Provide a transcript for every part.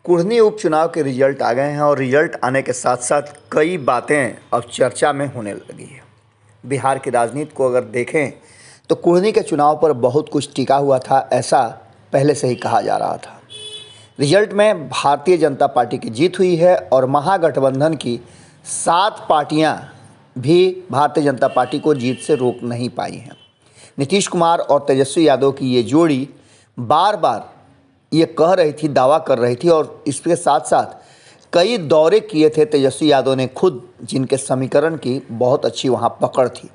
कुढ़नी उपचुनाव के रिजल्ट आ गए हैं और रिजल्ट आने के साथ साथ कई बातें अब चर्चा में होने लगी है। बिहार की राजनीति को अगर देखें तो कुढ़नी के चुनाव पर बहुत कुछ टिका हुआ था, ऐसा पहले से ही कहा जा रहा था। रिजल्ट में भारतीय जनता पार्टी की जीत हुई है और महागठबंधन की 7 पार्टियां भी भारतीय जनता पार्टी को जीत से रोक नहीं पाई हैं। नीतीश कुमार और तेजस्वी यादव की ये जोड़ी बार बार ये कह रही थी, दावा कर रही थी और इसके साथ साथ कई दौरे किए थे तेजस्वी यादव ने खुद, जिनके समीकरण की बहुत अच्छी वहाँ पकड़ थी।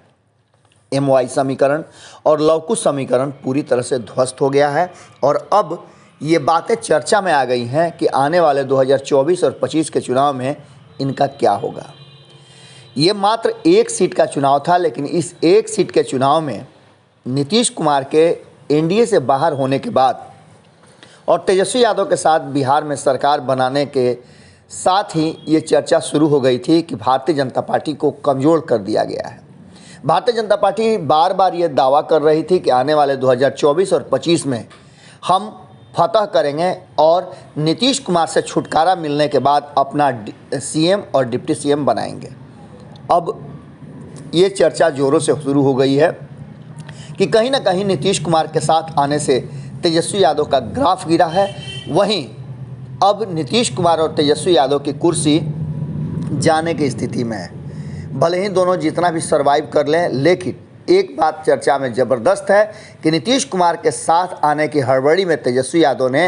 MY समीकरण और लवकुश समीकरण पूरी तरह से ध्वस्त हो गया है और अब ये बातें चर्चा में आ गई हैं कि आने वाले 2024 और 25 के चुनाव में इनका क्या होगा। ये मात्र एक सीट का चुनाव था, लेकिन इस एक सीट के चुनाव में नीतीश कुमार के NDA से बाहर होने के बाद और तेजस्वी यादव के साथ बिहार में सरकार बनाने के साथ ही ये चर्चा शुरू हो गई थी कि भारतीय जनता पार्टी को कमज़ोर कर दिया गया है। भारतीय जनता पार्टी बार बार ये दावा कर रही थी कि आने वाले 2024 और 25 में हम फतह करेंगे और नीतीश कुमार से छुटकारा मिलने के बाद अपना CM और डिप्टी CM बनाएंगे। अब ये चर्चा ज़ोरों से शुरू हो गई है कि कहीं ना कहीं नीतीश कुमार के साथ आने से तेजस्वी यादव का ग्राफ गिरा है। वहीं अब नीतीश कुमार और तेजस्वी यादव की कुर्सी जाने की स्थिति में है। भले ही दोनों जितना भी सरवाइव कर लें, लेकिन एक बात चर्चा में ज़बरदस्त है कि नीतीश कुमार के साथ आने की हड़बड़ी में तेजस्वी यादव ने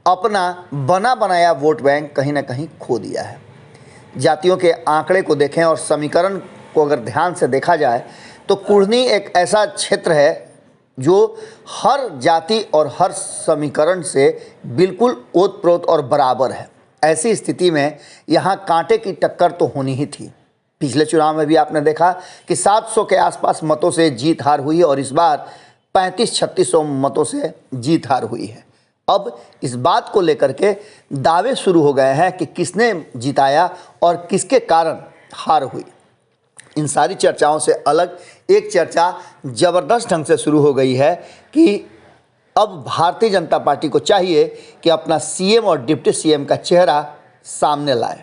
अपना बना बनाया वोट बैंक कहीं ना कहीं खो दिया है। जातियों के आंकड़े को देखें और समीकरण को अगर ध्यान से देखा जाए तो कुढ़नी एक ऐसा क्षेत्र है जो हर जाति और हर समीकरण से बिल्कुल ओतप्रोत और बराबर है। ऐसी स्थिति में यहाँ कांटे की टक्कर तो होनी ही थी। पिछले चुनाव में भी आपने देखा कि 700 के आसपास मतों से जीत हार हुई और इस बार 3500-3600 मतों से जीत हार हुई है। अब इस बात को लेकर के दावे शुरू हो गए हैं कि किसने जिताया और किसके कारण हार हुई। इन सारी चर्चाओं से अलग एक चर्चा ज़बरदस्त ढंग से शुरू हो गई है कि अब भारतीय जनता पार्टी को चाहिए कि अपना CM और डिप्टी CM का चेहरा सामने लाए।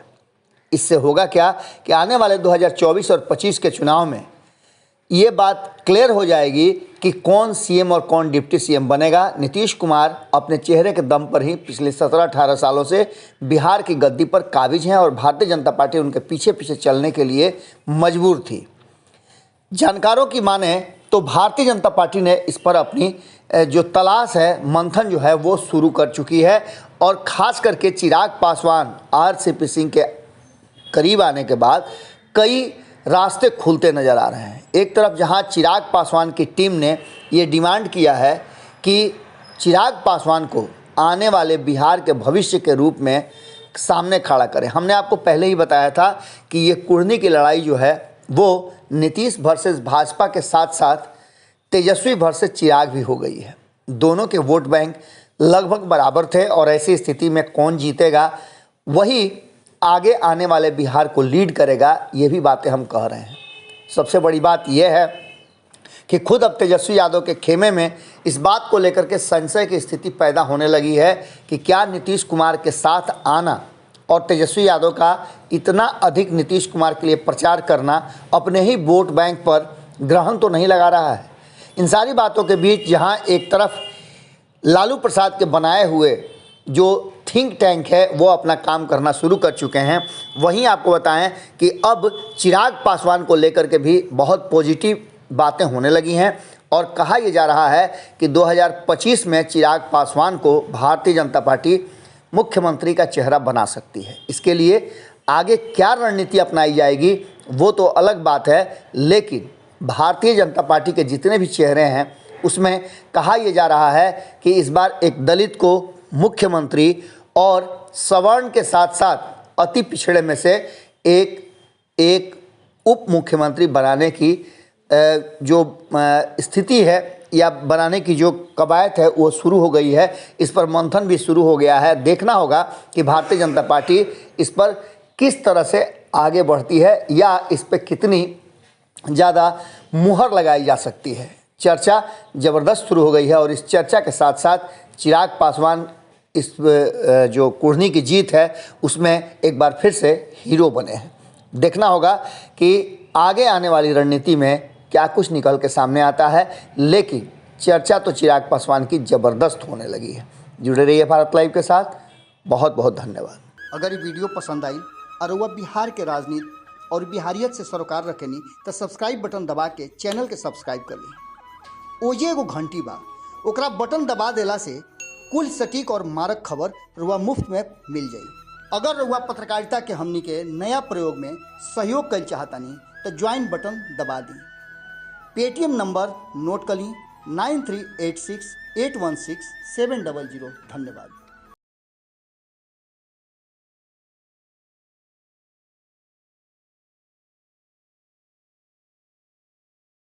इससे होगा क्या कि आने वाले 2024 और 25 के चुनाव में ये बात क्लियर हो जाएगी कि कौन CM और कौन डिप्टी CM बनेगा। नीतीश कुमार अपने चेहरे के दम पर ही पिछले 17-18 सालों से बिहार की गद्दी पर काबिज हैं और भारतीय जनता पार्टी उनके पीछे पीछे चलने के लिए मजबूर थी। जानकारों की माने तो भारतीय जनता पार्टी ने इस पर अपनी जो तलाश है, मंथन जो है वो शुरू कर चुकी है और ख़ास करके चिराग पासवान RCP सिंह के करीब आने के बाद कई रास्ते खुलते नज़र आ रहे हैं। एक तरफ जहां चिराग पासवान की टीम ने ये डिमांड किया है कि चिराग पासवान को आने वाले बिहार के भविष्य के रूप में सामने खड़ा करें। हमने आपको पहले ही बताया था कि ये कुढ़नी की लड़ाई जो है वो नीतीश वर्सेस भाजपा के साथ साथ तेजस्वी वर्सेस चिराग भी हो गई है। दोनों के वोट बैंक लगभग बराबर थे और ऐसी स्थिति में कौन जीतेगा वही आगे आने वाले बिहार को लीड करेगा, ये भी बातें हम कह रहे हैं। सबसे बड़ी बात यह है कि खुद अब तेजस्वी यादव के खेमे में इस बात को लेकर के संशय की स्थिति पैदा होने लगी है कि क्या नीतीश कुमार के साथ आना और तेजस्वी यादव का इतना अधिक नीतीश कुमार के लिए प्रचार करना अपने ही वोट बैंक पर ग्रहण तो नहीं लगा रहा है। इन सारी बातों के बीच जहां एक तरफ लालू प्रसाद के बनाए हुए जो थिंक टैंक है वो अपना काम करना शुरू कर चुके हैं, वहीं आपको बताएं कि अब चिराग पासवान को लेकर के भी बहुत पॉजिटिव बातें होने लगी हैं और कहा यह जा रहा है कि 2025 में चिराग पासवान को भारतीय जनता पार्टी मुख्यमंत्री का चेहरा बना सकती है। इसके लिए आगे क्या रणनीति अपनाई जाएगी वो तो अलग बात है, लेकिन भारतीय जनता पार्टी के जितने भी चेहरे हैं उसमें कहा यह जा रहा है कि इस बार एक दलित को मुख्यमंत्री और सवर्ण के साथ साथ अति पिछड़े में से एक उप मुख्यमंत्री बनाने की जो स्थिति है या बनाने की जो कवायद है वो शुरू हो गई है। इस पर मंथन भी शुरू हो गया है। देखना होगा कि भारतीय जनता पार्टी इस पर किस तरह से आगे बढ़ती है या इस पर कितनी ज़्यादा मुहर लगाई जा सकती है। चर्चा ज़बरदस्त शुरू हो गई है और इस चर्चा के साथ साथ चिराग पासवान इस जो कुढ़नी की जीत है उसमें एक बार फिर से हीरो बने हैं। देखना होगा कि आगे आने वाली रणनीति में क्या कुछ निकल के सामने आता है, लेकिन चर्चा तो चिराग पासवान की ज़बरदस्त होने लगी है। जुड़े रहिए भारत लाइव के साथ। बहुत बहुत धन्यवाद। अगर ये वीडियो पसंद आई और वह बिहार के राजनीति और बिहारियत से सरोकार रखेनी तो सब्सक्राइब बटन दबा के चैनल के सब्सक्राइब कर ली। ओजे एगो घंटी बा, ओकरा बटन दबा देला से कुल सटीक और मारक खबर रुआ मुफ्त में मिल जाई। अगर रुआ पत्रकारिता के हमनी के नया प्रयोग में सहयोग कर चाहतानी तो ज्वाइन बटन दबा दी। पेटीएम नंबर नोट कर ली 9386816700। धन्यवाद।